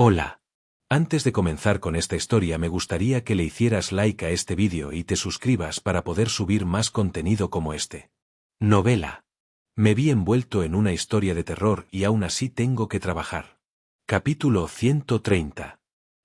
Hola. Antes de comenzar con esta historia me gustaría que le hicieras like a este vídeo y te suscribas para poder subir más contenido como este. Novela. Me vi envuelto en una historia de terror y aún así tengo que trabajar. Capítulo 130.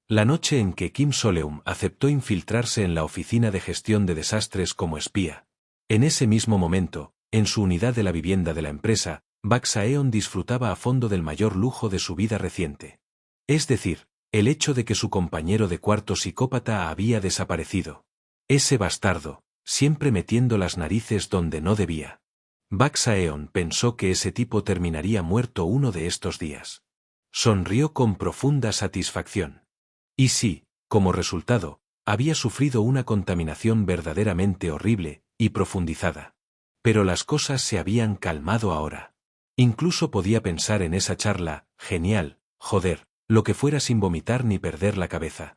La noche en que Kim Soleum aceptó infiltrarse en la oficina de gestión de desastres como espía. En ese mismo momento, en su unidad de la vivienda de la empresa, Bak Saeon disfrutaba a fondo del mayor lujo de su vida reciente. Es decir, el hecho de que su compañero de cuarto psicópata había desaparecido. Ese bastardo, siempre metiendo las narices donde no debía. Bak Saeon pensó que ese tipo terminaría muerto uno de estos días. Sonrió con profunda satisfacción. Y sí, como resultado, había sufrido una contaminación verdaderamente horrible y profundizada. Pero las cosas se habían calmado ahora. Incluso podía pensar en esa charla, genial, joder, lo que fuera sin vomitar ni perder la cabeza.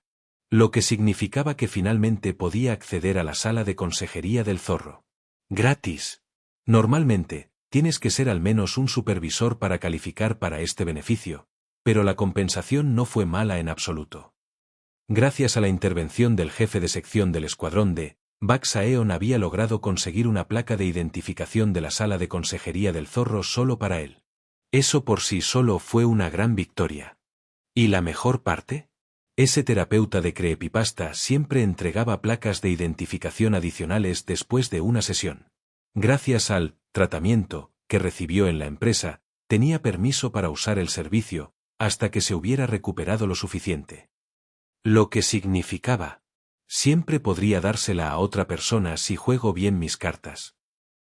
Lo que significaba que finalmente podía acceder a la sala de consejería del zorro. Gratis. Normalmente, tienes que ser al menos un supervisor para calificar para este beneficio, pero la compensación no fue mala en absoluto. Gracias a la intervención del jefe de sección del escuadrón D, Bak Saeon había logrado conseguir una placa de identificación de la sala de consejería del zorro solo para él. Eso por sí solo fue una gran victoria. ¿Y la mejor parte? Ese terapeuta de creepypasta siempre entregaba placas de identificación adicionales después de una sesión. Gracias al tratamiento que recibió en la empresa, tenía permiso para usar el servicio, hasta que se hubiera recuperado lo suficiente. Lo que significaba, siempre podría dársela a otra persona si juego bien mis cartas.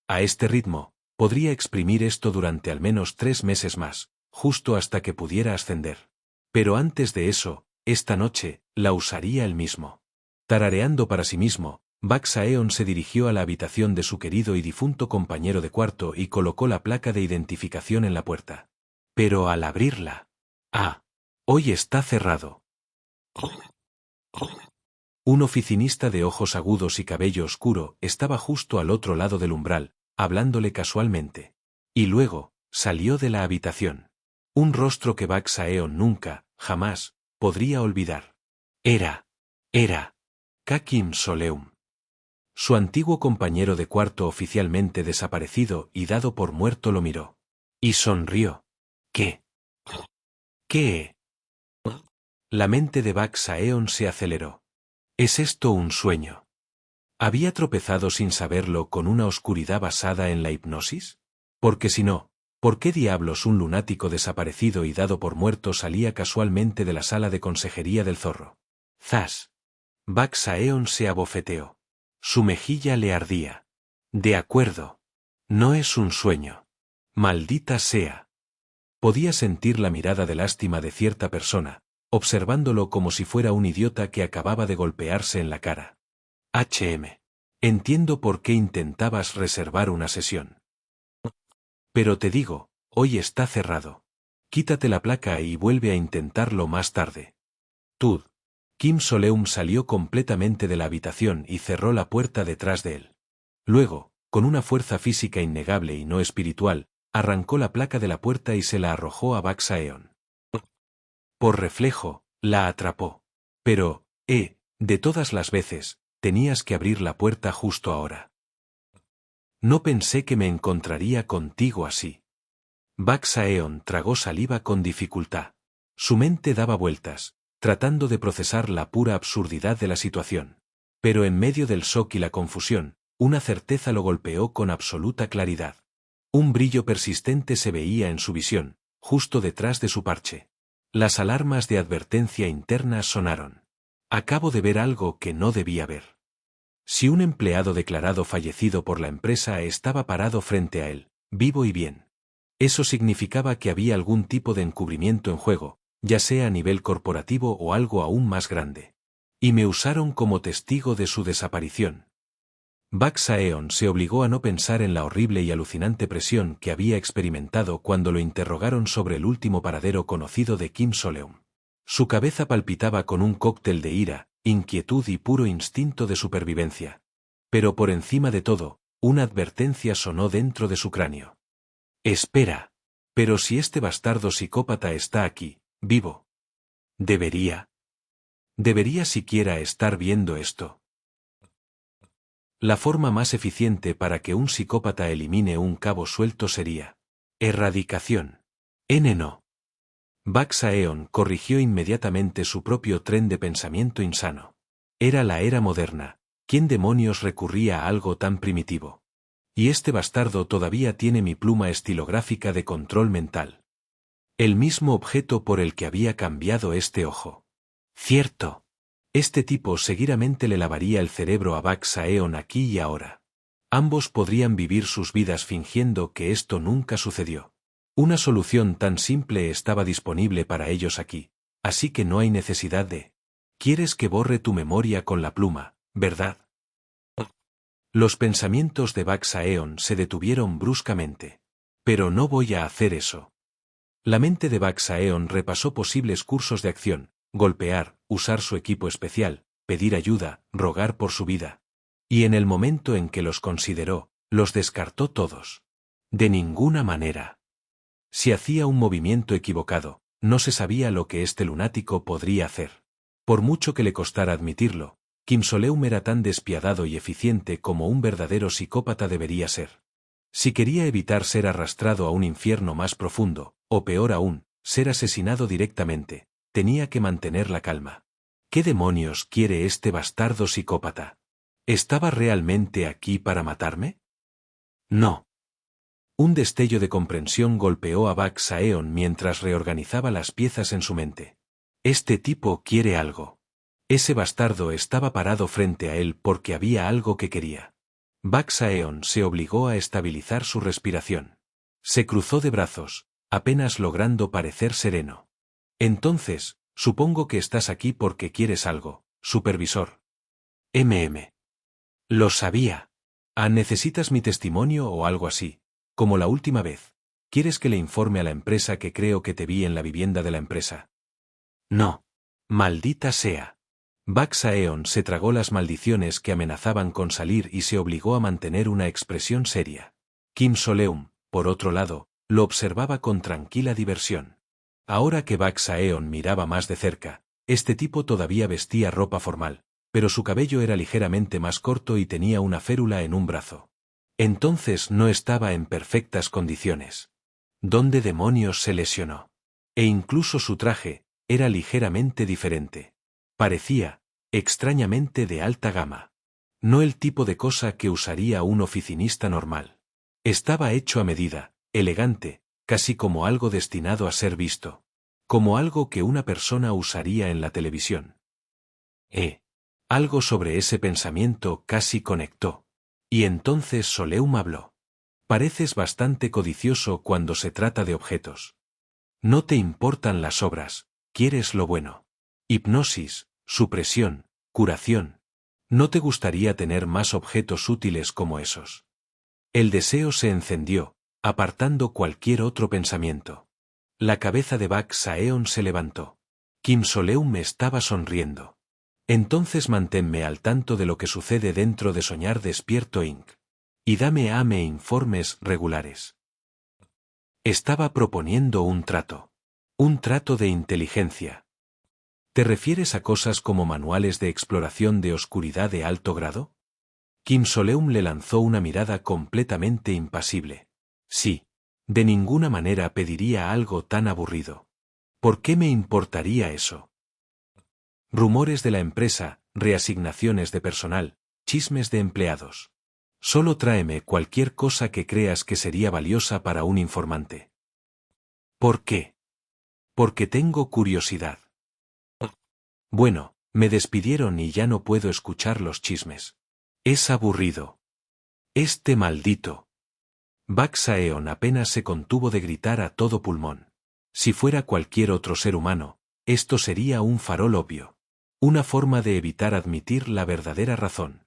A este ritmo, podría exprimir esto durante al menos 3 meses más, justo hasta que pudiera ascender. Pero antes de eso, esta noche, la usaría él mismo. Tarareando para sí mismo, Bak Saeon se dirigió a la habitación de su querido y difunto compañero de cuarto y colocó la placa de identificación en la puerta. Pero al abrirla... ¡Ah! Hoy está cerrado. Un oficinista de ojos agudos y cabello oscuro estaba justo al otro lado del umbral, hablándole casualmente. Y luego, salió de la habitación. Un rostro que Bak Saeon nunca, jamás, podría olvidar. Era Kim Soleum. Su antiguo compañero de cuarto oficialmente desaparecido y dado por muerto lo miró. Y sonrió. ¿Qué? La mente de Bak Saeon se aceleró. ¿Es esto un sueño? ¿Había tropezado sin saberlo con una oscuridad basada en la hipnosis? Porque si no, ¿por qué diablos un lunático desaparecido y dado por muerto salía casualmente de la sala de consejería del zorro? ¡Zas! Bak Saeon se abofeteó. Su mejilla le ardía. De acuerdo. No es un sueño. Maldita sea. Podía sentir la mirada de lástima de cierta persona, observándolo como si fuera un idiota que acababa de golpearse en la cara. Entiendo por qué intentabas reservar una sesión. Pero te digo, hoy está cerrado. Quítate la placa y vuelve a intentarlo más tarde. Tud. Kim Soleum salió completamente de la habitación y cerró la puerta detrás de él. Luego, con una fuerza física innegable y no espiritual, arrancó la placa de la puerta y se la arrojó a Bak Saeon. Por reflejo, la atrapó. Pero, de todas las veces, tenías que abrir la puerta justo ahora. No pensé que me encontraría contigo así. Bak Saeon tragó saliva con dificultad. Su mente daba vueltas, tratando de procesar la pura absurdidad de la situación. Pero en medio del shock y la confusión, una certeza lo golpeó con absoluta claridad. Un brillo persistente se veía en su visión, justo detrás de su parche. Las alarmas de advertencia interna sonaron. Acabo de ver algo que no debía ver. Si un empleado declarado fallecido por la empresa estaba parado frente a él, vivo y bien. Eso significaba que había algún tipo de encubrimiento en juego, ya sea a nivel corporativo o algo aún más grande. Y me usaron como testigo de su desaparición. Bak Saeon se obligó a no pensar en la horrible y alucinante presión que había experimentado cuando lo interrogaron sobre el último paradero conocido de Kim Soleum. Su cabeza palpitaba con un cóctel de ira, inquietud y puro instinto de supervivencia. Pero por encima de todo, una advertencia sonó dentro de su cráneo. Espera. Pero si este bastardo psicópata está aquí, vivo. ¿Debería? ¿Debería siquiera estar viendo esto? La forma más eficiente para que un psicópata elimine un cabo suelto sería erradicación. No. Bugs-Aeon corrigió inmediatamente su propio tren de pensamiento insano. Era la era moderna. ¿Quién demonios recurría a algo tan primitivo? Y este bastardo todavía tiene mi pluma estilográfica de control mental. El mismo objeto por el que había cambiado este ojo. Cierto. Este tipo seguramente le lavaría el cerebro a Bugs-Aeon aquí y ahora. Ambos podrían vivir sus vidas fingiendo que esto nunca sucedió. Una solución tan simple estaba disponible para ellos aquí, así que no hay necesidad de... Quieres que borre tu memoria con la pluma, ¿verdad? Los pensamientos de Bugs-Aeon se detuvieron bruscamente. Pero no voy a hacer eso. La mente de Bugs-Aeon repasó posibles cursos de acción: golpear, usar su equipo especial, pedir ayuda, rogar por su vida. Y en el momento en que los consideró, los descartó todos. De ninguna manera. Si hacía un movimiento equivocado, no se sabía lo que este lunático podría hacer. Por mucho que le costara admitirlo, Kim Soleum era tan despiadado y eficiente como un verdadero psicópata debería ser. Si quería evitar ser arrastrado a un infierno más profundo, o peor aún, ser asesinado directamente, tenía que mantener la calma. ¿Qué demonios quiere este bastardo psicópata? ¿Estaba realmente aquí para matarme? No. Un destello de comprensión golpeó a Bugs-Aeon mientras reorganizaba las piezas en su mente. Este tipo quiere algo. Ese bastardo estaba parado frente a él porque había algo que quería. Bugs-Aeon se obligó a estabilizar su respiración. Se cruzó de brazos, apenas logrando parecer sereno. Entonces, supongo que estás aquí porque quieres algo, supervisor. Lo sabía. ¿Necesitas mi testimonio o algo así? Como la última vez. ¿Quieres que le informe a la empresa que creo que te vi en la vivienda de la empresa? No. Maldita sea. Bugs-Aeon se tragó las maldiciones que amenazaban con salir y se obligó a mantener una expresión seria. Kim Soleum, por otro lado, lo observaba con tranquila diversión. Ahora que Bugs-Aeon miraba más de cerca, este tipo todavía vestía ropa formal, pero su cabello era ligeramente más corto y tenía una férula en un brazo. Entonces no estaba en perfectas condiciones. ¿Dónde demonios se lesionó? E incluso su traje era ligeramente diferente. Parecía, extrañamente, de alta gama. No el tipo de cosa que usaría un oficinista normal. Estaba hecho a medida, elegante, casi como algo destinado a ser visto. Como algo que una persona usaría en la televisión. Algo sobre ese pensamiento casi conectó. Y entonces Soleum habló. Pareces bastante codicioso cuando se trata de objetos. No te importan las obras, quieres lo bueno. Hipnosis, supresión, curación. ¿No te gustaría tener más objetos útiles como esos? El deseo se encendió, apartando cualquier otro pensamiento. La cabeza de Bugs-Aeon se levantó. Kim Soleum me estaba sonriendo. Entonces manténme al tanto de lo que sucede dentro de Soñar Despierto Inc. Y dame informes regulares. Estaba proponiendo un trato. Un trato de inteligencia. ¿Te refieres a cosas como manuales de exploración de oscuridad de alto grado? Kim Soleum le lanzó una mirada completamente impasible. Sí. De ninguna manera pediría algo tan aburrido. ¿Por qué me importaría eso? Rumores de la empresa, reasignaciones de personal, chismes de empleados. Solo tráeme cualquier cosa que creas que sería valiosa para un informante. ¿Por qué? Porque tengo curiosidad. Bueno, me despidieron y ya no puedo escuchar los chismes. Es aburrido. Este maldito. Bugs-Aeon apenas se contuvo de gritar a todo pulmón. Si fuera cualquier otro ser humano, esto sería un farol obvio. Una forma de evitar admitir la verdadera razón.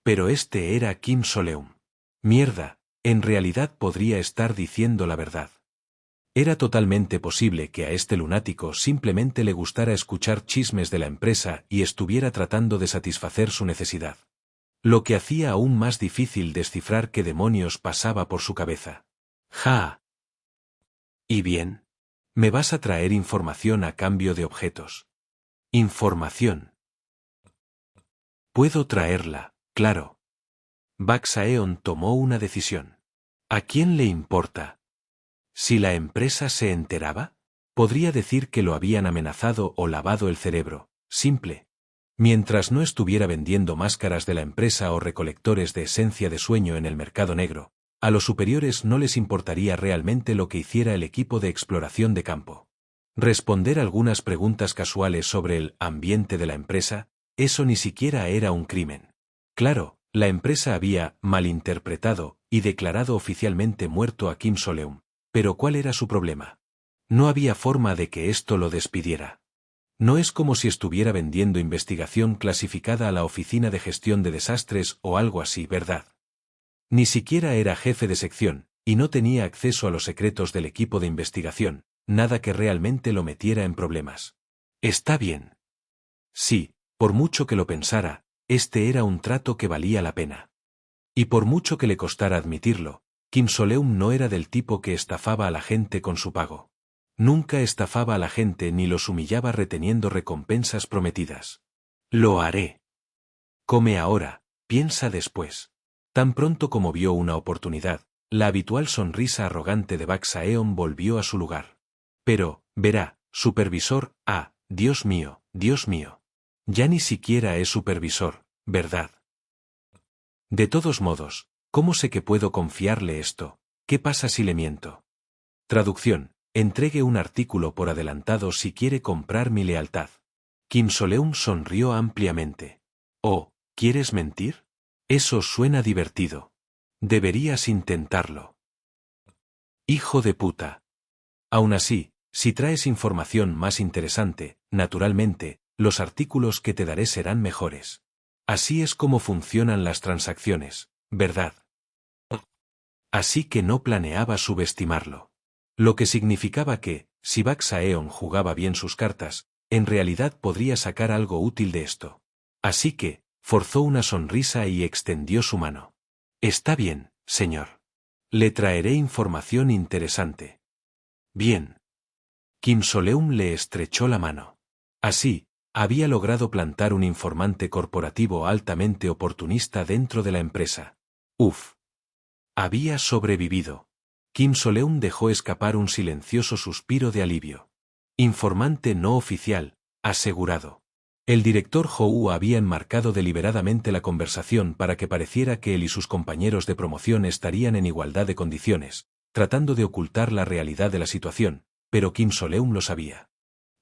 Pero este era Kim Soleum. Mierda, en realidad podría estar diciendo la verdad. Era totalmente posible que a este lunático simplemente le gustara escuchar chismes de la empresa y estuviera tratando de satisfacer su necesidad. Lo que hacía aún más difícil descifrar qué demonios pasaba por su cabeza. ¡Ja! ¿Y bien? ¿Me vas a traer información a cambio de objetos? Información. Puedo traerla, claro. Baksaeon tomó una decisión. ¿A quién le importa? Si la empresa se enteraba, podría decir que lo habían amenazado o lavado el cerebro, simple. Mientras no estuviera vendiendo máscaras de la empresa o recolectores de esencia de sueño en el mercado negro, a los superiores no les importaría realmente lo que hiciera el equipo de exploración de campo. Responder algunas preguntas casuales sobre el ambiente de la empresa, eso ni siquiera era un crimen. Claro, la empresa había malinterpretado y declarado oficialmente muerto a Kim Soleum, pero ¿cuál era su problema? No había forma de que esto lo despidiera. No es como si estuviera vendiendo investigación clasificada a la Oficina de Gestión de Desastres o algo así, ¿verdad? Ni siquiera era jefe de sección, y no tenía acceso a los secretos del equipo de investigación, nada que realmente lo metiera en problemas. Está bien. Sí, por mucho que lo pensara, este era un trato que valía la pena. Y por mucho que le costara admitirlo, Kim Soleum no era del tipo que estafaba a la gente con su pago. Nunca estafaba a la gente ni los humillaba reteniendo recompensas prometidas. Lo haré. Come ahora, piensa después. Tan pronto como vio una oportunidad, la habitual sonrisa arrogante de Baksaeon volvió a su lugar. Pero, verá, supervisor, Dios mío, Dios mío. Ya ni siquiera es supervisor, ¿verdad? De todos modos, ¿cómo sé que puedo confiarle esto? ¿Qué pasa si le miento? Traducción. Entregue un artículo por adelantado si quiere comprar mi lealtad. Kim Soleum sonrió ampliamente. Oh, ¿quieres mentir? Eso suena divertido. Deberías intentarlo. Hijo de puta. Aún así, si traes información más interesante, naturalmente, los artículos que te daré serán mejores. Así es como funcionan las transacciones, ¿verdad? Así que no planeaba subestimarlo. Lo que significaba que, si Baksaeon jugaba bien sus cartas, en realidad podría sacar algo útil de esto. Así que, forzó una sonrisa y extendió su mano. Está bien, señor. Le traeré información interesante. Bien. Kim Soleum le estrechó la mano. Así, había logrado plantar un informante corporativo altamente oportunista dentro de la empresa. Uf. Había sobrevivido. Kim Soleum dejó escapar un silencioso suspiro de alivio. Informante no oficial, asegurado. El director Hou había enmarcado deliberadamente la conversación para que pareciera que él y sus compañeros de promoción estarían en igualdad de condiciones, tratando de ocultar la realidad de la situación, pero Kim Soleum lo sabía.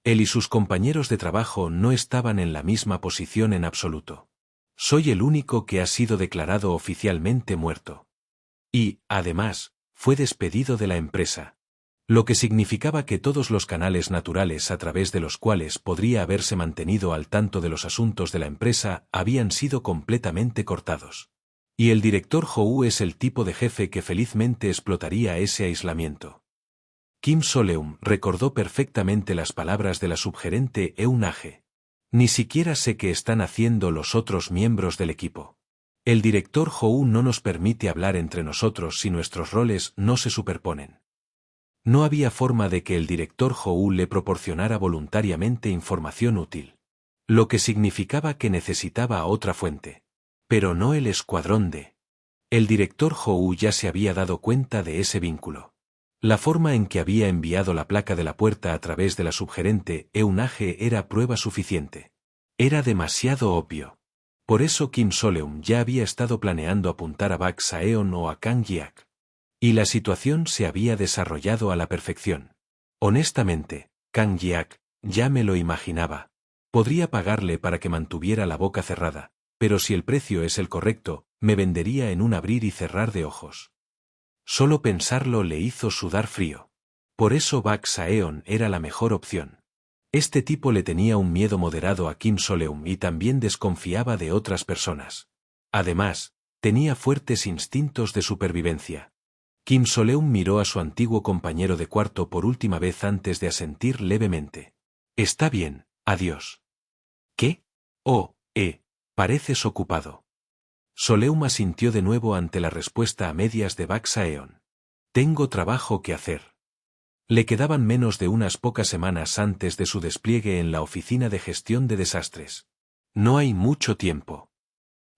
Él y sus compañeros de trabajo no estaban en la misma posición en absoluto. Soy el único que ha sido declarado oficialmente muerto. Y, además, fue despedido de la empresa. Lo que significaba que todos los canales naturales a través de los cuales podría haberse mantenido al tanto de los asuntos de la empresa habían sido completamente cortados. Y el director Hou es el tipo de jefe que felizmente explotaría ese aislamiento. Kim Soleum recordó perfectamente las palabras de la subgerente Eunage. Ni siquiera sé qué están haciendo los otros miembros del equipo. El director Hou no nos permite hablar entre nosotros si nuestros roles no se superponen. No había forma de que el director Hou le proporcionara voluntariamente información útil. Lo que significaba que necesitaba otra fuente. Pero no el escuadrón de. El director Hou ya se había dado cuenta de ese vínculo. La forma en que había enviado la placa de la puerta a través de la subgerente Eunage era prueba suficiente. Era demasiado obvio. Por eso Kim Soleum ya había estado planeando apuntar a Baksaeon o a Kang Jiak. Y la situación se había desarrollado a la perfección. Honestamente, Kang Jiak, ya me lo imaginaba. Podría pagarle para que mantuviera la boca cerrada, pero si el precio es el correcto, me vendería en un abrir y cerrar de ojos. Solo pensarlo le hizo sudar frío. Por eso Baksaeon era la mejor opción. Este tipo le tenía un miedo moderado a Kim Soleum y también desconfiaba de otras personas. Además, tenía fuertes instintos de supervivencia. Kim Soleum miró a su antiguo compañero de cuarto por última vez antes de asentir levemente. Está bien, adiós. ¿Qué? Oh, pareces ocupado. Soleum asintió de nuevo ante la respuesta a medias de Baksaeon. Tengo trabajo que hacer. Le quedaban menos de unas pocas semanas antes de su despliegue en la Oficina de Gestión de Desastres. No hay mucho tiempo.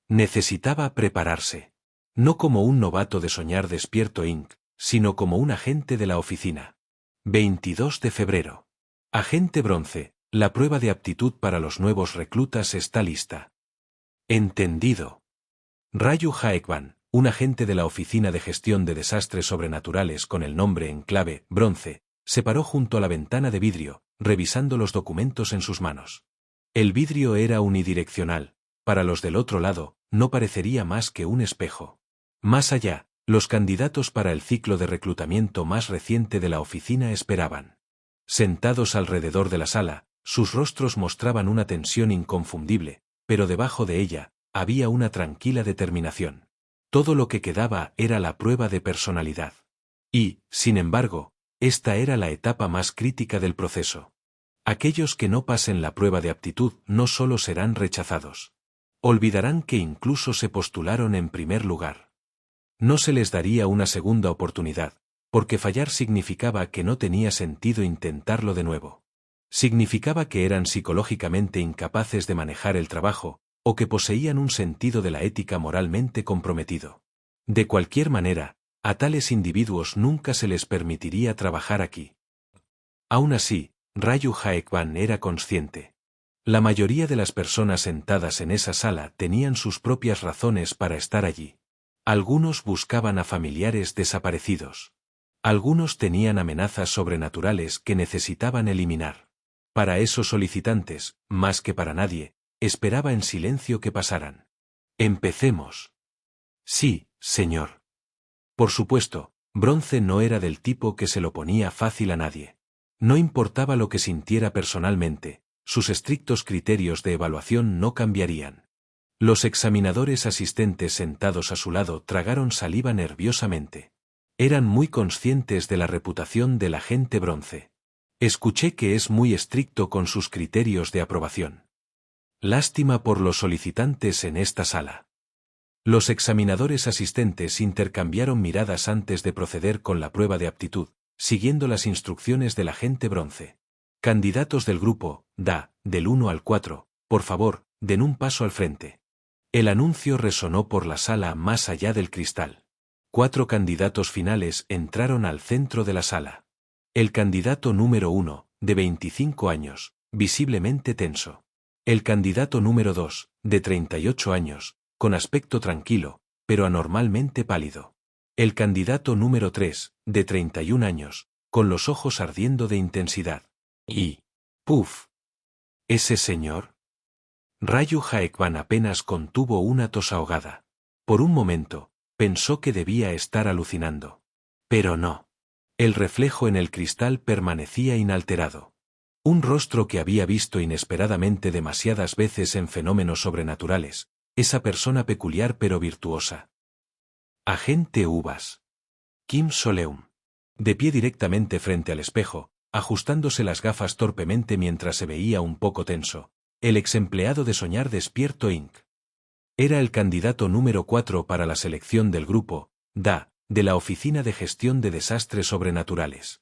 Necesitaba prepararse. No como un novato de Soñar Despierto Inc., sino como un agente de la oficina. 22 de febrero. Agente Bronce, la prueba de aptitud para los nuevos reclutas está lista. Entendido. Rayu Haekban, un agente de la Oficina de Gestión de Desastres Sobrenaturales con el nombre en clave Bronce, se paró junto a la ventana de vidrio, revisando los documentos en sus manos. El vidrio era unidireccional. Para los del otro lado, no parecería más que un espejo. Más allá, los candidatos para el ciclo de reclutamiento más reciente de la oficina esperaban. Sentados alrededor de la sala, sus rostros mostraban una tensión inconfundible, pero debajo de ella, había una tranquila determinación. Todo lo que quedaba era la prueba de personalidad. Y, sin embargo, esta era la etapa más crítica del proceso. Aquellos que no pasen la prueba de aptitud no solo serán rechazados. Olvidarán que incluso se postularon en primer lugar. No se les daría una segunda oportunidad, porque fallar significaba que no tenía sentido intentarlo de nuevo. Significaba que eran psicológicamente incapaces de manejar el trabajo, o que poseían un sentido de la ética moralmente comprometido. De cualquier manera, a tales individuos nunca se les permitiría trabajar aquí. Aún así, Rayu Haekban era consciente. La mayoría de las personas sentadas en esa sala tenían sus propias razones para estar allí. Algunos buscaban a familiares desaparecidos. Algunos tenían amenazas sobrenaturales que necesitaban eliminar. Para esos solicitantes, más que para nadie, esperaba en silencio que pasaran. Empecemos. Sí, señor. Por supuesto, Bronce no era del tipo que se lo ponía fácil a nadie. No importaba lo que sintiera personalmente, sus estrictos criterios de evaluación no cambiarían. Los examinadores asistentes sentados a su lado tragaron saliva nerviosamente. Eran muy conscientes de la reputación del agente Bronce. Escuché que es muy estricto con sus criterios de aprobación. Lástima por los solicitantes en esta sala. Los examinadores asistentes intercambiaron miradas antes de proceder con la prueba de aptitud, siguiendo las instrucciones del agente Bronce. Candidatos del grupo, del 1 al 4, por favor, den un paso al frente. El anuncio resonó por la sala más allá del cristal. 4 candidatos finales entraron al centro de la sala. El candidato número 1, de 25 años, visiblemente tenso. El candidato número 2, de 38 años, con aspecto tranquilo, pero anormalmente pálido. El candidato número 3, de 31 años, con los ojos ardiendo de intensidad. Y, ¡puf! ¿Ese señor? Rayu Haekban apenas contuvo una tos ahogada. Por un momento, pensó que debía estar alucinando. Pero no. El reflejo en el cristal permanecía inalterado. Un rostro que había visto inesperadamente demasiadas veces en fenómenos sobrenaturales, esa persona peculiar pero virtuosa. Agente Uvas. Kim Soleum. De pie directamente frente al espejo, ajustándose las gafas torpemente mientras se veía un poco tenso, el exempleado de Soñar Despierto Inc. Era el candidato número 4 para la selección del grupo, de la Oficina de Gestión de Desastres Sobrenaturales.